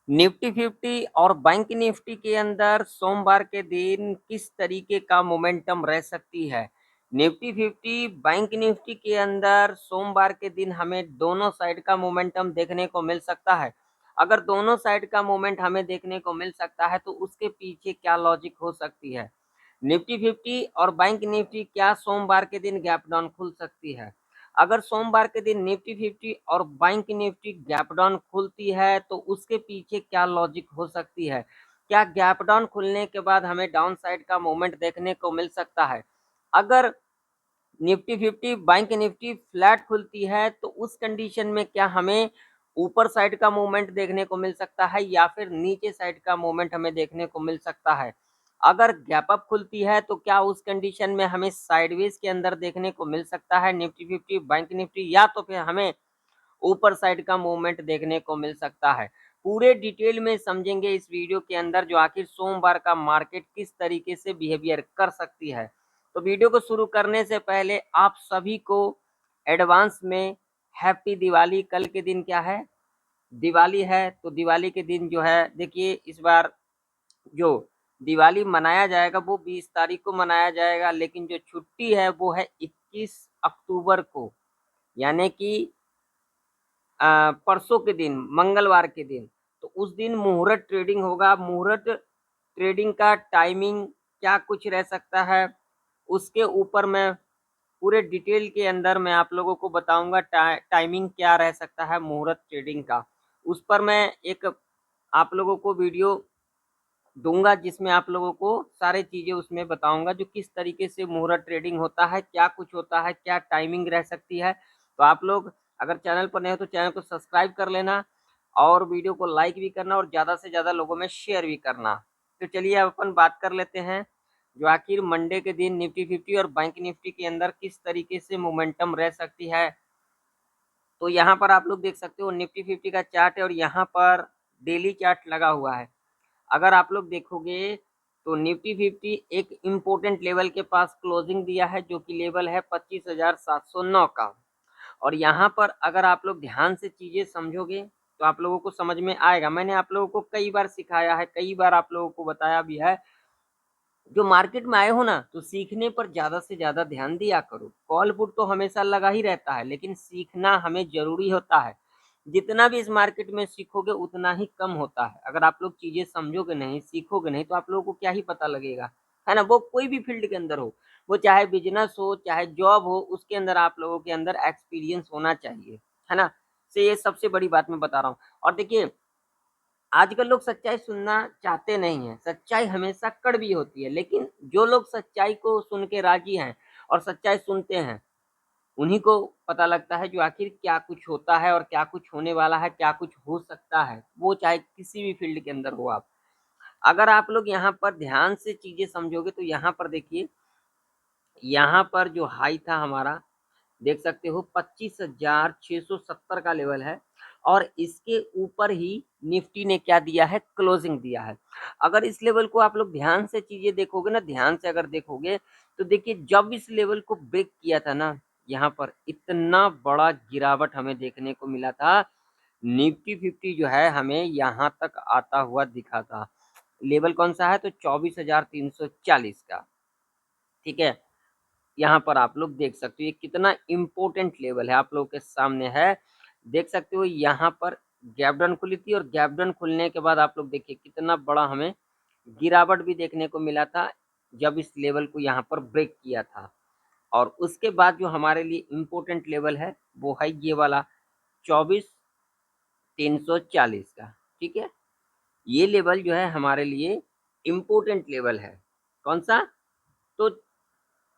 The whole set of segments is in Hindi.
निफ्टी 50 और बैंक निफ्टी के अंदर सोमवार के दिन किस तरीके का मोमेंटम रह सकती है। निफ्टी 50 बैंक निफ्टी के अंदर सोमवार के दिन हमें दोनों साइड का मोमेंटम देखने को मिल सकता है। अगर दोनों साइड का मोमेंट हमें देखने को मिल सकता है तो उसके पीछे क्या लॉजिक हो सकती है। निफ्टी 50 और बैंक निफ्टी क्या सोमवार के दिन गैप डाउन खुल सकती है। अगर सोमवार के दिन निफ्टी 50 और बैंक निफ्टी गैप डाउन खुलती है तो उसके पीछे क्या लॉजिक हो सकती है। क्या गैप डाउन खुलने के बाद हमें डाउन साइड का मूवमेंट देखने को मिल सकता है। अगर निफ्टी 50 बैंक निफ्टी फ्लैट खुलती है तो उस कंडीशन में क्या हमें ऊपर साइड का मूवमेंट देखने को मिल सकता है या फिर नीचे साइड का मूवमेंट हमें देखने को मिल सकता है। अगर गैप अप खुलती है तो क्या उस कंडीशन में हमें साइडवेज के अंदर देखने को मिल सकता है निफ्टी 50 बैंक निफ्टी, या तो फिर हमें ऊपर साइड का मूवमेंट देखने को मिल सकता है। पूरे डिटेल में समझेंगे इस वीडियो के अंदर जो आखिर सोमवार का मार्केट किस तरीके से बिहेवियर कर सकती है। तो वीडियो को शुरू करने से पहले आप सभी को एडवांस में हैप्पी दिवाली। कल के दिन क्या है, दिवाली है। तो दिवाली के दिन जो है देखिए इस बार जो दिवाली मनाया जाएगा वो 20 तारीख को मनाया जाएगा, लेकिन जो छुट्टी है वो है 21 अक्टूबर को, यानी कि परसों के दिन मंगलवार के दिन। तो उस दिन मुहूर्त ट्रेडिंग होगा। मुहूर्त ट्रेडिंग का टाइमिंग क्या कुछ रह सकता है उसके ऊपर मैं पूरे डिटेल के अंदर मैं आप लोगों को बताऊंगा। टाइमिंग क्या रह सकता है मुहूर्त ट्रेडिंग का, उस पर मैं एक आप लोगों को वीडियो दूंगा जिसमें आप लोगों को सारे चीजें उसमें बताऊंगा जो किस तरीके से मुहूर्त ट्रेडिंग होता है, क्या कुछ होता है, क्या टाइमिंग रह सकती है। तो आप लोग अगर चैनल पर नए हो तो चैनल को सब्सक्राइब कर लेना और वीडियो को लाइक भी करना और ज़्यादा से ज़्यादा लोगों में शेयर भी करना। तो चलिए अब अपन बात कर लेते हैं जो आखिर मंडे के दिन निफ्टी 50 और बैंक निफ्टी के अंदर किस तरीके से मोमेंटम रह सकती है। तो यहाँ पर आप लोग देख सकते हो निफ्टी 50 का चार्ट है और यहाँ पर डेली चार्ट लगा हुआ है। अगर आप लोग देखोगे तो निफ्टी 50 एक इम्पोर्टेंट लेवल के पास क्लोजिंग दिया है जो कि लेवल है 25,709 का। और यहाँ पर अगर आप लोग ध्यान से चीजें समझोगे तो आप लोगों को समझ में आएगा। मैंने आप लोगों को कई बार सिखाया है, कई बार आप लोगों को बताया भी है। जो मार्केट में आए हो ना तो सीखने पर ज्यादा से ज्यादा ध्यान दिया करो। कॉल पुट तो हमेशा लगा ही रहता है लेकिन सीखना हमें जरूरी होता है। जितना भी इस मार्केट में सीखोगे उतना ही कम होता है। अगर आप लोग चीजें समझोगे नहीं, सीखोगे नहीं तो आप लोगों को क्या ही पता लगेगा, है ना। वो कोई भी फील्ड के अंदर हो, वो चाहे बिजनेस हो चाहे जॉब हो, उसके अंदर आप लोगों के अंदर एक्सपीरियंस होना चाहिए, है ना। से ये सबसे बड़ी बात मैं बता रहा हूँ। और देखिए आजकल लोग सच्चाई सुनना चाहते नहीं है। सच्चाई हमेशा कड़वी होती है, लेकिन जो लोग सच्चाई को सुन के राजी हैं और सच्चाई सुनते हैं उन्हीं को पता लगता है जो आखिर क्या कुछ होता है और क्या कुछ होने वाला है, क्या कुछ हो सकता है, वो चाहे किसी भी फील्ड के अंदर हो आप। अगर आप लोग यहाँ पर ध्यान से चीजें समझोगे तो यहाँ पर देखिए, यहाँ पर जो हाई था हमारा देख सकते हो 25,670 का लेवल है और इसके ऊपर ही निफ्टी ने क्या दिया है, क्लोजिंग दिया है। अगर इस लेवल को आप लोग ध्यान से चीजें देखोगे ना, ध्यान से अगर देखोगे तो देखिए जब इस लेवल को ब्रेक किया था ना, यहाँ पर इतना बड़ा गिरावट हमें देखने को मिला था। निफ्टी 50 जो है हमें यहाँ तक आता हुआ दिखा था। लेवल कौन सा है तो 24,340 का, ठीक है। यहाँ पर आप लोग देख सकते हो ये कितना इम्पोर्टेंट लेवल है आप लोगों के सामने है। देख सकते हो यहाँ पर गैप डाउन खुली थी और गैप डाउन खुलने के बाद आप लोग देखिए कितना बड़ा हमें गिरावट भी देखने को मिला था जब इस लेवल को यहाँ पर ब्रेक किया था। और उसके बाद जो हमारे लिए इम्पोर्टेंट लेवल है वो है ये वाला 24,340 का, ठीक है। ये लेवल जो है हमारे लिए इम्पोर्टेंट लेवल है। कौन सा तो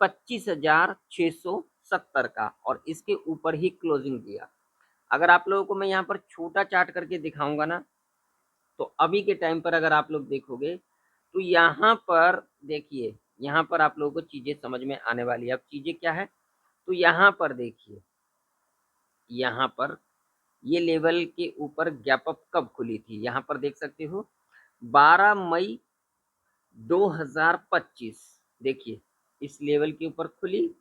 25,670 का, और इसके ऊपर ही क्लोजिंग दिया। अगर आप लोगों को मैं यहाँ पर छोटा चार्ट करके दिखाऊंगा ना तो अभी के टाइम पर अगर आप लोग देखोगे तो यहाँ पर देखिए, यहाँ पर आप लोगों को चीजें समझ में आने वाली है। अब चीजें क्या है तो यहाँ पर देखिए, यहाँ पर ये लेवल के ऊपर गैप अप कब खुली थी, यहाँ पर देख सकते हो 12 मई 2025। देखिए इस लेवल के ऊपर खुली,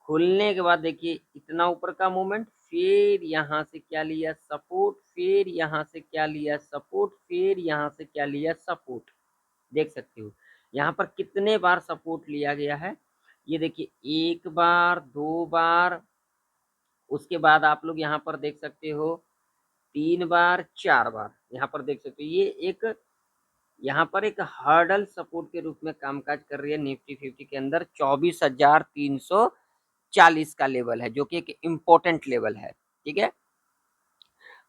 खुलने के बाद देखिए इतना ऊपर का मूवमेंट, फिर यहाँ से क्या लिया सपोर्ट, फिर यहाँ से क्या लिया सपोर्ट, फिर यहाँ से क्या लिया, सपोर्ट। देख सकते हो यहाँ पर कितने बार सपोर्ट लिया गया है, ये देखिए 1 बार, 2 बार, उसके बाद आप लोग यहाँ पर देख सकते हो 3 बार, 4 बार, यहाँ पर देख सकते हो ये एक यहाँ पर एक हर्डल सपोर्ट के रूप में कामकाज कर रही है। निफ्टी 50 के अंदर 24,340 का लेवल है, जो कि एक इम्पोर्टेंट लेवल है। ठीक है,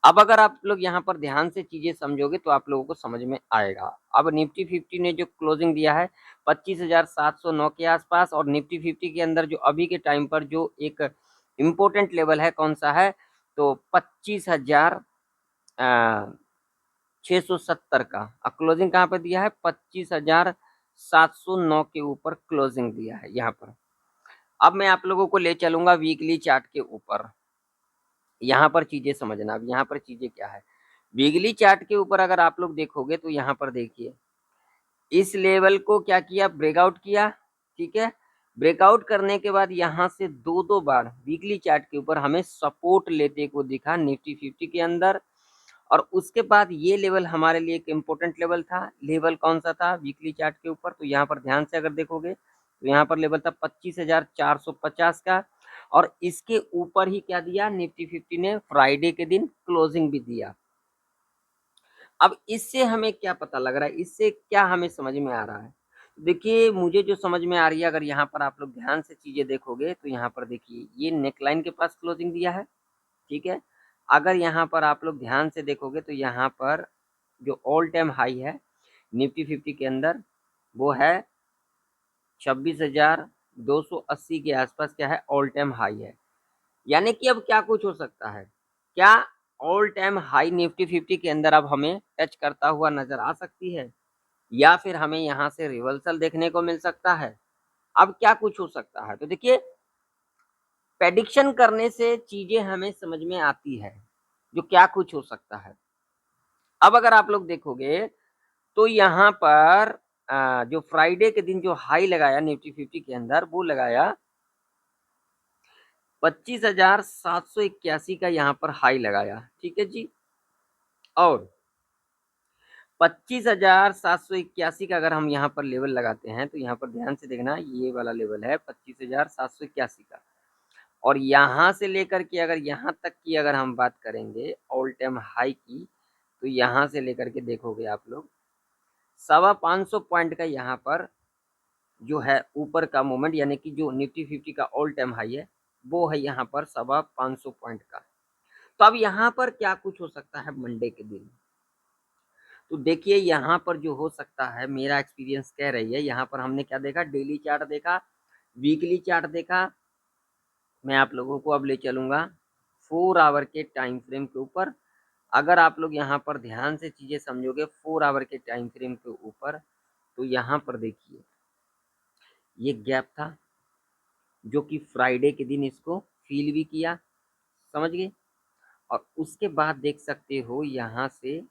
अब अगर आप लोग यहाँ पर ध्यान से चीजें समझोगे तो आप लोगों को समझ में आएगा। अब निफ्टी 50 ने जो क्लोजिंग दिया है 25,709 के आसपास, और निफ्टी 50 के अंदर जो अभी के टाइम पर जो एक इम्पोर्टेंट लेवल है कौन सा है, तो 25,670 का। अब क्लोजिंग कहाँ पर दिया है, 25,709 के ऊपर क्लोजिंग दिया है यहाँ पर। अब मैं आप लोगों को ले चलूंगा वीकली चार्ट के ऊपर, यहाँ पर चीजें समझना। अब यहाँ पर चीजें क्या है, वीकली चार्ट के ऊपर अगर आप लोग देखोगे तो यहाँ पर देखिए इस लेवल को क्या किया, ब्रेकआउट किया। ठीक है, ब्रेकआउट करने के बाद यहाँ से दो बार वीकली चार्ट के ऊपर हमें सपोर्ट लेते को दिखा निफ्टी 50 के अंदर, और उसके बाद ये लेवल हमारे लिए एक इम्पोर्टेंट लेवल था। लेवल कौन सा था वीकली चार्ट के ऊपर, तो यहाँ पर ध्यान से अगर देखोगे तो यहाँ पर लेवल था 25,450 का, और इसके ऊपर ही क्या दिया निफ्टी 50 ने, फ्राइडे के दिन क्लोजिंग भी दिया। अब इससे हमें क्या पता लग रहा है, इससे क्या हमें समझ में आ रहा है, देखिए मुझे जो समझ में आ रही है, अगर यहाँ पर आप लोग ध्यान से चीजें देखोगे तो यहाँ पर देखिए ये नेकलाइन के पास क्लोजिंग दिया है। ठीक है, अगर यहाँ पर आप लोग ध्यान से देखोगे तो यहाँ पर जो ऑल टाइम हाई है निफ्टी 50 के अंदर वो है 26,280 के आसपास, क्या है, ऑल टाइम हाई है। यानी कि अब क्या कुछ हो सकता है, क्या ऑल टाइम हाई निफ्टी 50 के अंदर अब हमें टच करता हुआ नजर आ सकती है, या फिर हमें यहाँ से रिवर्सल देखने को मिल सकता है। अब क्या कुछ हो सकता है, तो देखिए प्रेडिक्शन करने से चीजें हमें समझ में आती है जो क्या कुछ हो सकता है। अब अगर आप लोग देखोगे तो यहाँ पर जो फ्राइडे के दिन जो हाई लगाया निफ्टी 50 के अंदर वो लगाया 25,781 का यहाँ पर हाई लगाया। ठीक है जी, और 25,781 का अगर हम यहाँ पर लेवल लगाते हैं तो यहाँ पर ध्यान से देखना ये वाला लेवल है 25,781 का, और यहाँ से लेकर के अगर यहाँ तक की अगर हम बात करेंगे ऑल टाइम हाई की, तो यहाँ से लेकर के देखोगे आप लोग 550 पॉइंट का यहाँ पर जो है ऊपर का मूवमेंट, यानी कि जो निफ्टी 50 का ऑल टाइम हाई है वो है यहाँ पर 550 पॉइंट का। तो अब यहाँ पर क्या कुछ हो सकता है मंडे के दिन, तो देखिए यहाँ पर जो हो सकता है, मेरा एक्सपीरियंस कह रही है, यहाँ पर हमने क्या देखा, डेली चार्ट देखा, वीकली चार्ट देखा। मैं आप लोगों को अब ले चलूंगा 4 आवर के टाइम फ्रेम के ऊपर। अगर आप लोग यहाँ पर ध्यान से चीजें समझोगे 4 आवर के टाइम फ्रेम के ऊपर, तो यहाँ पर देखिए ये गैप था जो कि फ्राइडे के दिन इसको फील भी किया, समझ गए, और उसके बाद देख सकते हो यहाँ से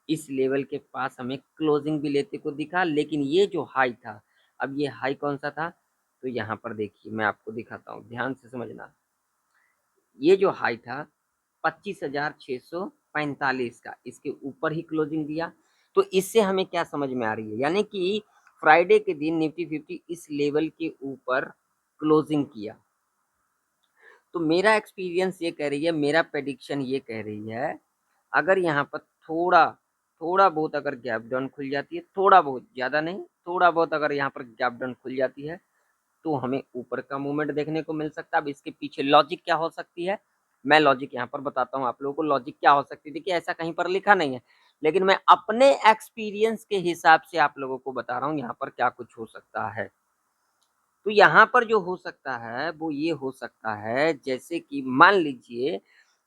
इस लेवल के पास हमें क्लोजिंग भी लेते को दिखा। लेकिन ये जो हाई था, अब ये हाई कौन सा था, तो यहाँ पर देखिए मैं आपको दिखाता हूँ, ध्यान से समझना। ये जो हाई था 25,645 का, इसके ऊपर ही क्लोजिंग दिया। तो इससे हमें क्या समझ में आ रही है, यानी कि फ्राइडे के दिन निफ्टी 50 इस लेवल के ऊपर क्लोजिंग किया। तो मेरा एक्सपीरियंस ये कह रही है, मेरा प्रेडिक्शन ये कह रही है, अगर यहाँ पर थोड़ा थोड़ा बहुत अगर गैप डाउन खुल जाती है, थोड़ा बहुत, ज़्यादा नहीं, थोड़ा बहुत अगर यहाँ पर गैप डाउन खुल जाती है, तो हमें ऊपर का मूवमेंट देखने को मिल सकता है। अब इसके पीछे लॉजिक क्या हो सकती है, मैं लॉजिक यहाँ पर बताता हूँ आप लोगों को, लॉजिक क्या हो सकती है। देखिए ऐसा कहीं पर लिखा नहीं है, लेकिन मैं अपने एक्सपीरियंस के हिसाब से आप लोगों को बता रहा हूँ यहाँ पर क्या कुछ हो सकता है। तो यहाँ पर जो हो सकता है वो ये हो सकता है, जैसे कि मान लीजिए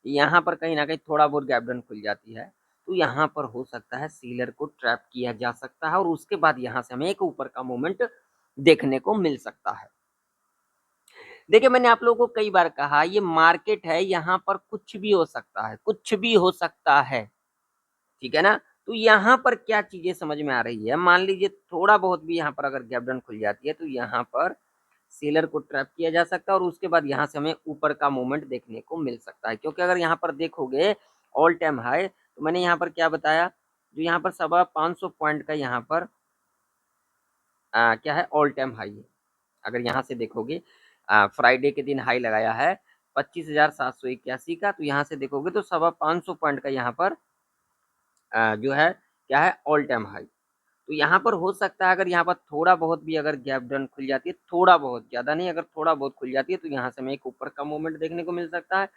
यहाँ पर कहीं ना कहीं थोड़ा बहुत गैप डाउन खुल जाती है, तो यहाँ पर हो सकता है सीलर को ट्रैप किया जा सकता है, और उसके बाद यहाँ से हमें एक ऊपर का मूवमेंट देखने को मिल सकता है। देखिए मैंने आप लोगों को कई बार कहा ये मार्केट है, यहाँ पर कुछ भी हो सकता है, कुछ भी हो सकता है, ठीक है ना। तो यहाँ पर क्या चीजें समझ में आ रही है, मान लीजिए थोड़ा बहुत भी यहाँ पर अगर गैप डाउन खुल जाती है, तो यहाँ पर सेलर को ट्रैप किया जा सकता है, और उसके बाद यहाँ से हमें ऊपर का मूवमेंट देखने को मिल सकता है। क्योंकि अगर यहाँ पर देखोगे ऑल टाइम हाई, तो मैंने यहाँ पर क्या बताया, जो यहाँ पर 550 पॉइंट का यहाँ पर क्या है, ऑल टाइम हाई है। अगर यहाँ से देखोगे फ्राइडे के दिन हाई लगाया है 25,781 का, तो यहाँ से देखोगे तो 550 पॉइंट का यहाँ पर जो है क्या है, ऑल टाइम हाई। तो यहाँ पर हो सकता है अगर यहाँ पर थोड़ा बहुत भी अगर गैप डाउन खुल जाती है, थोड़ा बहुत, ज़्यादा नहीं, अगर थोड़ा बहुत खुल जाती है तो यहाँ से हमें एक ऊपर का मूवमेंट देखने को मिल सकता है।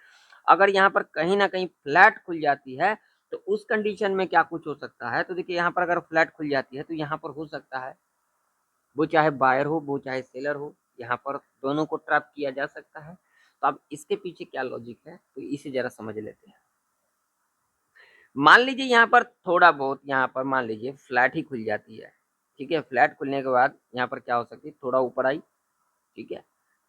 अगर यहाँ पर कहीं ना कहीं फ्लैट खुल जाती है तो उस कंडीशन में क्या कुछ हो सकता है, तो देखिए यहाँ पर अगर फ्लैट खुल जाती है तो यहाँ पर हो सकता है वो चाहे बायर हो वो चाहे सेलर हो, यहाँ पर दोनों को ट्रैप किया जा सकता है। तो अब इसके पीछे क्या लॉजिक है तो इसे जरा समझ लेते हैं। मान लीजिए यहाँ पर थोड़ा बहुत, यहाँ पर मान लीजिए फ्लैट ही खुल जाती है, ठीक है। फ्लैट खुलने के बाद यहाँ पर क्या हो सकती है, थोड़ा ऊपर आई, ठीक है।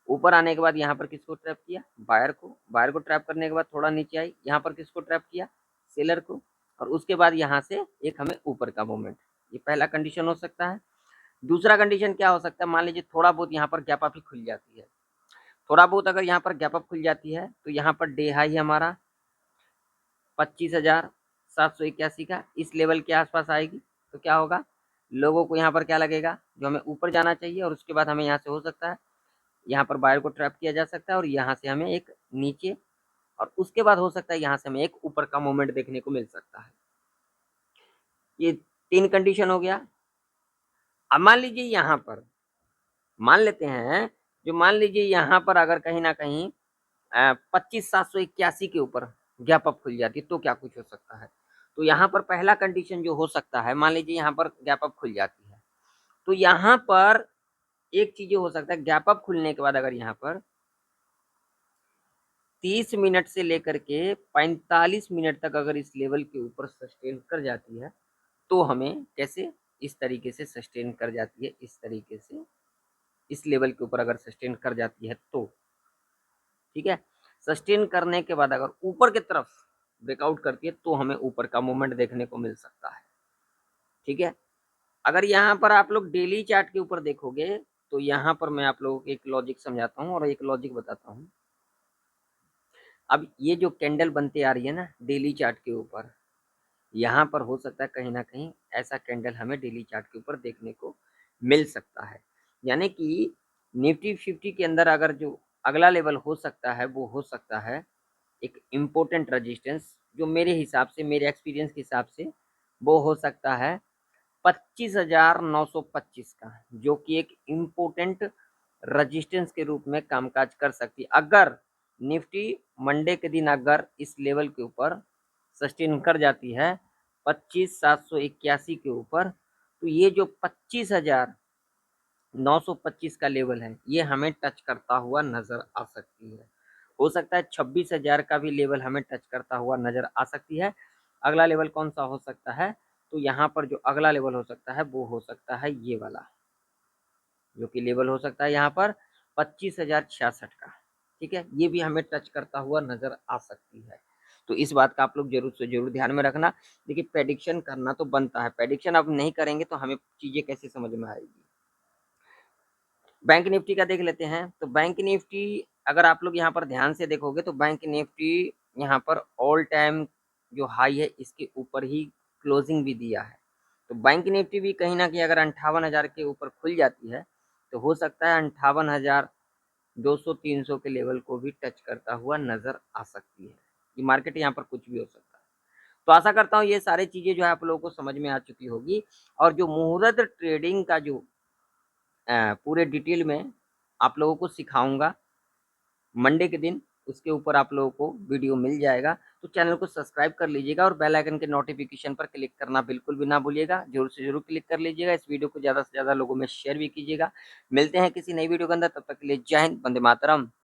ऊपर आने के बाद यहाँ पर किसको ट्रैप किया, बायर को। बायर को ट्रैप करने के बाद थोड़ा नीचे आई, यहाँ पर किसको ट्रैप किया, सेलर को। और उसके बाद यहाँ से एक हमें ऊपर का मूवमेंट, ये पहला कंडीशन हो सकता है। दूसरा कंडीशन क्या हो सकता है, मान लीजिए थोड़ा बहुत यहाँ पर गैप अप ही खुल जाती है। थोड़ा बहुत अगर यहाँ पर गैप अप खुल जाती है तो यहाँ पर डे हाई हमारा 25,781 का इस लेवल के आसपास आएगी। तो क्या होगा, लोगों को यहाँ पर क्या लगेगा, जो हमें ऊपर जाना चाहिए, और उसके बाद हमें यहाँ से हो सकता है यहाँ पर बायर को ट्रैप किया जा सकता है, और यहाँ से हमें एक नीचे, और उसके बाद हो सकता है यहाँ से हमें एक ऊपर का मूवमेंट देखने को मिल सकता है। ये 3 कंडीशन हो गया। अब मान लीजिए यहाँ पर मान लेते हैं, जो मान लीजिए यहाँ पर अगर कहीं ना कहीं 25,781 के ऊपर गैप अप खुल जाती है तो क्या कुछ हो सकता है। तो यहाँ पर पहला कंडीशन जो हो सकता है, मान लीजिए यहाँ पर गैप अप खुल जाती है तो यहाँ पर एक चीज हो सकता है, गैप अप खुलने के बाद अगर यहाँ पर 30 मिनट से लेकर के 45 मिनट तक अगर इस लेवल के ऊपर सस्टेन कर जाती है तो हमें कैसे, इस तरीके से सस्टेन कर जाती है, इस तरीके से इस लेवल के ऊपर अगर सस्टेन कर जाती है तो ठीक है। सस्टेन करने के बाद अगर ऊपर की तरफ ब्रेकआउट करती है तो हमें ऊपर का मूवमेंट देखने को मिल सकता है, ठीक है। अगर यहाँ पर आप लोग डेली चार्ट के ऊपर देखोगे तो यहाँ पर मैं आप लोगों को एक लॉजिक समझाता हूँ और एक लॉजिक बताता हूँ। अब ये जो कैंडल बनते आ रही है ना डेली चार्ट के ऊपर, यहाँ पर हो सकता है कहीं ना कहीं ऐसा कैंडल हमें डेली चार्ट के ऊपर देखने को मिल सकता है। यानी कि निफ्टी 50 के अंदर अगर जो अगला लेवल हो सकता है वो हो सकता है एक इम्पोर्टेंट रजिस्टेंस, जो मेरे हिसाब से, मेरे एक्सपीरियंस के हिसाब से वो हो सकता है 25,925 का, जो कि एक इम्पोर्टेंट रजिस्टेंस के रूप में कामकाज कर सकती है। अगर निफ्टी मंडे के दिन अगर इस लेवल के ऊपर सस्टेन कर जाती है 25,781 के ऊपर, तो ये जो 25,925 का लेवल है ये हमें टच करता हुआ नजर आ सकती है। हो सकता है 26,000 का भी लेवल हमें टच करता हुआ नजर आ सकती है। अगला लेवल कौन सा हो सकता है, तो यहाँ पर जो अगला लेवल हो सकता है वो हो सकता है ये वाला, जो कि लेवल हो सकता है यहाँ पर 25,066 का, ठीक है। ये भी हमें टच करता हुआ नजर आ सकती है। तो इस बात का आप लोग जरूर से जरूर ध्यान में रखना। देखिए प्रेडिक्शन करना तो बनता है, प्रेडिक्शन अब नहीं करेंगे तो हमें चीजें कैसे समझ में आएगी। बैंक निफ्टी का देख लेते हैं। तो बैंक निफ्टी अगर आप लोग यहाँ पर ध्यान से देखोगे तो बैंक निफ्टी यहाँ पर ऑल टाइम जो हाई है इसके ऊपर ही क्लोजिंग भी दिया है। तो बैंक निफ्टी भी कहीं ना कहीं अगर 58,000 के ऊपर खुल जाती है तो हो सकता है 58,200-300 के लेवल को भी टच करता हुआ नजर आ सकती है। ये मार्केट यहाँ पर कुछ भी हो सकता है। तो आशा करता हूँ ये सारी चीजें जो है आप लोगों को समझ में आ चुकी होगी, और जो मुहूर्त ट्रेडिंग का जो पूरे डिटेल में आप लोगों को सिखाऊंगा मंडे के दिन, उसके ऊपर आप लोगों को वीडियो मिल जाएगा। तो चैनल को सब्सक्राइब कर लीजिएगा और बेल आइकन के नोटिफिकेशन पर क्लिक करना बिल्कुल भी ना भूलिएगा, जरूर से जरूर क्लिक कर लीजिएगा। इस वीडियो को ज़्यादा से ज़्यादा लोगों में शेयर भी कीजिएगा। मिलते हैं किसी नई वीडियो के अंदर, तब तक के लिए जय हिंद, वंदे मातरम।